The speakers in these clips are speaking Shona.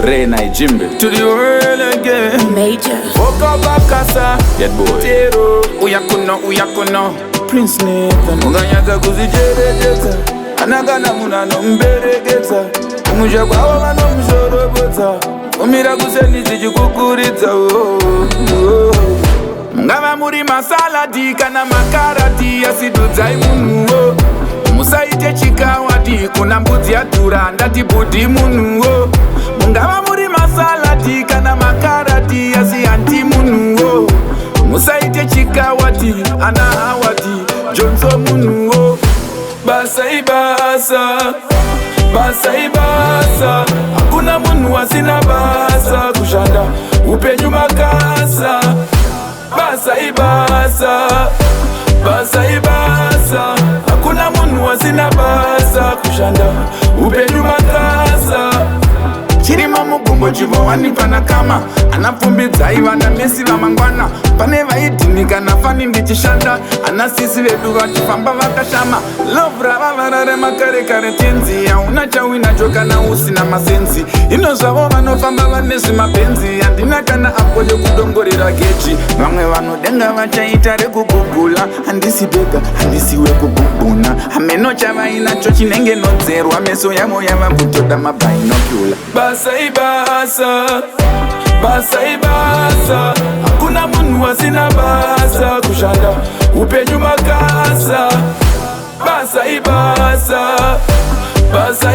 Rena Jimbe to the world again. Major. Oka bakasa, get boy. Tero, uyakuno. Prince Nathan, muganyaka kuzijeregeza. Anagana muna no mberegeza. Umuja kwawa vano mshorobota. Umira kuseni zijukukuritza. Mungava muri masaladi kana makarati asidudzai munhuwo. Musaite chikawati kuna mbudzi yadhura ndati budi munhuwo. Mungava muri masaladi kana makarati asi anti munhuwo. Musaite chikawati ana hawati jonzo munhuwo. Basa ibasa hakuna munhu asina basa kushanda upenyu makasa. Basa ibasa hakuna munhu asina basa kushanda upenyu makasa. Chirima mugumbo chivowani pana kama anapfumbidza ivana mesi vamangwana. Pane vaidhinika nafani ndichishanda anasisi vedu vachifamba vakashama. Love ravavara remakare tenzi hauna chawinacho kana usina masenzi. Ino zvavo vanofamba vanezi mapenzi handina kana apo yekudongorera gechi. Vamwe vanodenga vachaita rekugugula handisi bega handisiwe kububuna. Hameno chavainacho chinenge nodzerwa meso yavo yava kutoda mabinokula. Basa ibasa hakuna munhu asina basa kushanda upenyu makasa. Basa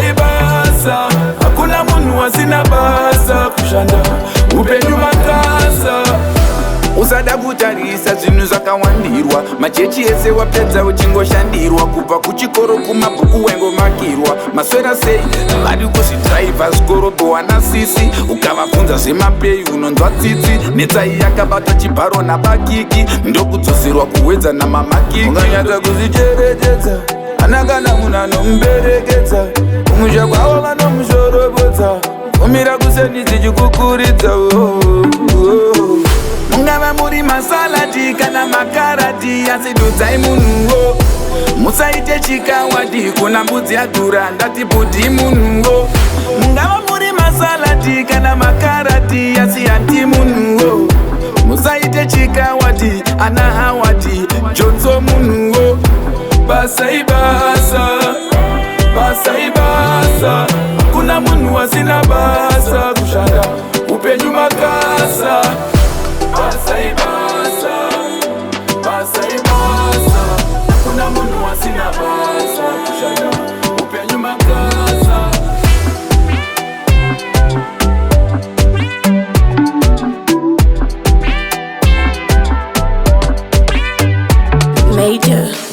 ibasa hakuna munhu asina basa kushanda upenyu makasa. Usada kutarisa zvinhu zvakawandirwa. Machechi ese wapedza uchingoshandirwa. Kubva kuchikoro kumabhuku wengomakirwa. Maswera sei vari kuzvidhiraivha zvikorobo wana sisi. Ukavafunza zvemapei unonzwa tsitsi. Netsai yakabata chibharo nabakiki ndokudzosirwa kuwedza namamakiki. Unganyaka kuzicherechedza anakana munhu anomberekedza. Umusha kwavo vanomushorobodza. Umira kuseni dzichikukuridza. Mungava muri masaladi kana makarati asidudzai munhuwo. Musaite chikawati kuna mbudzi yadhura ndati budi munhuwo. Mungava muri masaladi kana makarati asi anti munhuwo. Musaite chikawati ana hawati jonzo munhuwo. Basa ibasa kuna munhu asina basa kushanda upenyu makasa. Basa ibasa kuna munhu asina basa kushanda upenyu makasa. Major.